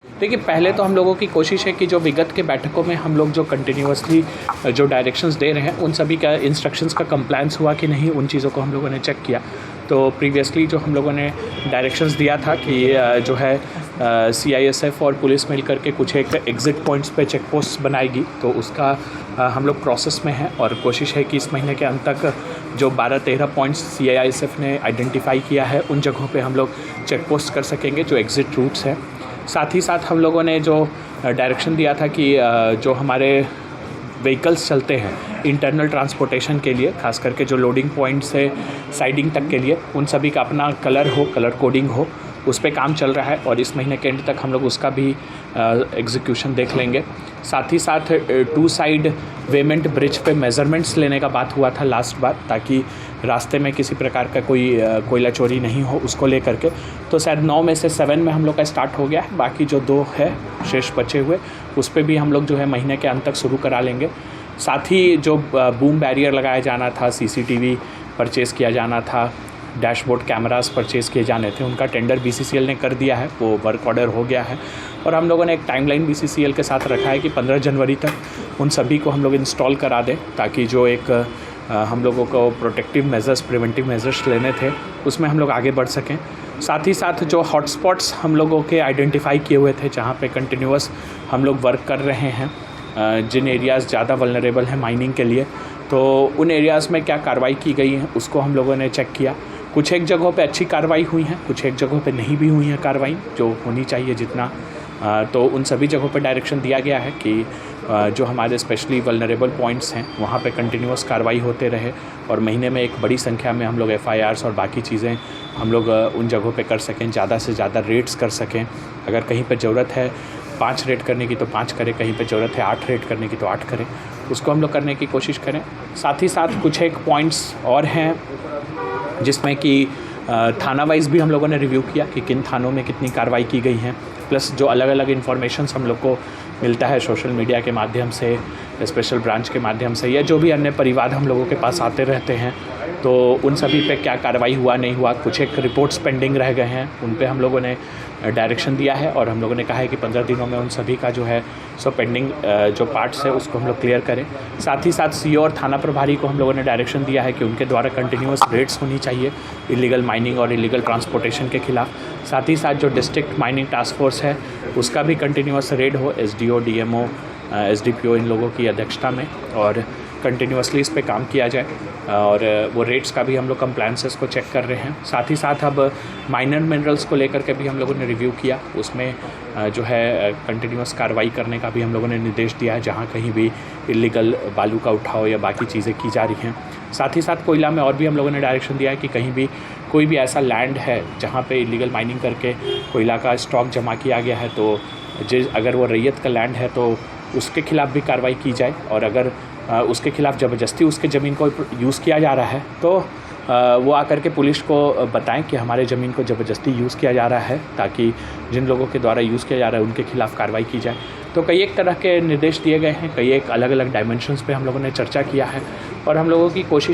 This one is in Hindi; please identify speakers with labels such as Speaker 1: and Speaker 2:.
Speaker 1: देखिए, पहले तो हम लोगों की कोशिश है कि जो विगत के बैठकों में हम लोग जो कंटिन्यूअसली जो डायरेक्शंस दे रहे हैं उन सभी का इंस्ट्रक्शंस का कंप्लायंस हुआ कि नहीं, उन चीज़ों को हम लोगों ने चेक किया। तो प्रीवियसली जो हम लोगों ने डायरेक्शंस दिया था कि जो है CISF और पुलिस मिल करके कुछ एक एग्ज़िट पॉइंट्स पे चेक पोस्ट बनाएगी, तो उसका हम लोग प्रोसेस में हैं और कोशिश है कि इस महीने के अंत तक जो 12-13 पॉइंट्स CISF ने आइडेंटिफाई किया है उन जगहों पे हम लोग चेक पोस्ट कर सकेंगे जो एग्ज़िट रूट्स हैं। साथ ही साथ हम लोगों ने जो डायरेक्शन दिया था कि जो हमारे व्हीकल्स चलते हैं इंटरनल ट्रांसपोर्टेशन के लिए, खास करके जो लोडिंग पॉइंट से साइडिंग तक के लिए, उन सभी का अपना कलर कोडिंग हो, उस पे काम चल रहा है और इस महीने के एंड तक हम लोग उसका भी एग्जीक्यूशन देख लेंगे। साथ ही साथ 2 साइड वेमेंट ब्रिज पे मेज़रमेंट्स लेने का बात हुआ था लास्ट बार, ताकि रास्ते में किसी प्रकार का कोई कोयला चोरी नहीं हो, उसको लेकर के। तो शायद 9 में से 7 में हम लोग का स्टार्ट हो गया है, बाकी जो 2 है शेष बचे हुए उस पे भी हम लोग जो है महीने के अंत तक शुरू करा लेंगे। साथ ही जो बूम बैरियर लगाया जाना था, CCTV परचेज़ किया जाना था, डैशबोर्ड कैमरास परचेज़ किए जाने थे, उनका टेंडर BCCL ने कर दिया है, वो वर्क ऑर्डर हो गया है और हम लोगों ने एक टाइमलाइन BCCL के साथ रखा है कि 15 जनवरी तक उन सभी को हम लोग इंस्टॉल करा दें, ताकि जो एक हम लोगों को प्रोटेक्टिव मेजर्स, प्रिवेंटिव मेजर्स लेने थे उसमें हम लोग आगे बढ़ सकें। साथ ही साथ जो हॉटस्पॉट्स हम लोगों के आइडेंटिफाई किए हुए थे, जहाँ पे कंटिन्यूअस हम लोग वर्क कर रहे हैं, जिन एरियाज़ ज़्यादा वल्नरेबल हैं माइनिंग के लिए, तो उन एरियाज़ में क्या कार्रवाई की गई है उसको हम लोगों ने चेक किया। कुछ एक जगहों पे अच्छी कार्रवाई हुई है, कुछ एक जगहों पे नहीं भी हुई है कार्रवाई जो होनी चाहिए जितना, तो उन सभी जगहों पे डायरेक्शन दिया गया है कि जो हमारे स्पेशली वल्नरेबल पॉइंट्स हैं वहाँ पे कंटिन्यूअस कार्रवाई होते रहे और महीने में एक बड़ी संख्या में हम लोग FIRs और बाकी चीज़ें हम लोग उन जगहों पे कर सकें, ज़्यादा से ज़्यादा रेड्स कर सकें। अगर कहीं पे ज़रूरत है 5 रेड करने की तो 5 करें, कहीं पे ज़रूरत है 8 रेड करने की तो 8 करें, उसको हम लोग करने की कोशिश करें। साथ ही साथ कुछ एक पॉइंट्स और हैं जिसमें कि थाना वाइज़ भी हम लोगों ने रिव्यू किया कि किन थानों में कितनी कार्रवाई की गई हैं, प्लस जो अलग अलग इन्फॉर्मेशंस हम लोग को मिलता है सोशल मीडिया के माध्यम से, स्पेशल ब्रांच के माध्यम से, या जो भी अन्य परिवाद हम लोगों के पास आते रहते हैं, तो उन सभी पे क्या कार्रवाई हुआ नहीं हुआ, कुछ एक रिपोर्ट्स पेंडिंग रह गए हैं, उन पे हम लोगों ने डायरेक्शन दिया है और हम लोगों ने कहा है कि 15 दिनों में उन सभी का जो है सो पेंडिंग जो पार्ट्स है उसको हम लोग क्लियर करें। साथ ही साथ CO और थाना प्रभारी को हम लोगों ने डायरेक्शन दिया है कि उनके द्वारा कंटिन्यूअस रेड्स होनी चाहिए इलीगल माइनिंग और इलीगल ट्रांसपोर्टेशन के खिलाफ। साथ ही साथ जो डिस्ट्रिक्ट माइनिंग टास्क फोर्स है उसका भी कंटिन्यूअस रेड हो, SDO, DMO, SDPO इन लोगों की अध्यक्षता में, और कंटिन्यूअसली इस पे काम किया जाए और वो रेट्स का भी हम लोग कंप्लायंसेस को चेक कर रहे हैं। साथ ही साथ अब माइनर मिनरल्स को लेकर के भी हम लोगों ने रिव्यू किया, उसमें जो है कंटिन्यूअस कार्रवाई करने का भी हम लोगों ने निर्देश दिया है जहाँ कहीं भी इलीगल बालू का उठाव या बाकी चीज़ें की जा रही हैं। साथ ही साथ कोयला में और भी हम लोगों ने डायरेक्शन दिया है कि कहीं भी कोई भी ऐसा लैंड है जहाँ पे इलीगल माइनिंग करके कोयला का स्टॉक जमा किया गया है, तो अगर वो रैयत का लैंड है तो उसके खिलाफ भी कार्रवाई की जाए, और अगर उसके खिलाफ ज़बरदस्ती उसके ज़मीन को यूज़ किया जा रहा है तो वो आकर के पुलिस को बताएं कि हमारे ज़मीन को ज़बरदस्ती यूज़ किया जा रहा है, ताकि जिन लोगों के द्वारा यूज़ किया जा रहा है उनके खिलाफ कार्रवाई की जाए। तो कई एक तरह के निर्देश दिए गए हैं, कई एक अलग अलग डायमेंशंस पे हम लोगों ने चर्चा किया है और हम लोगों की कोशिश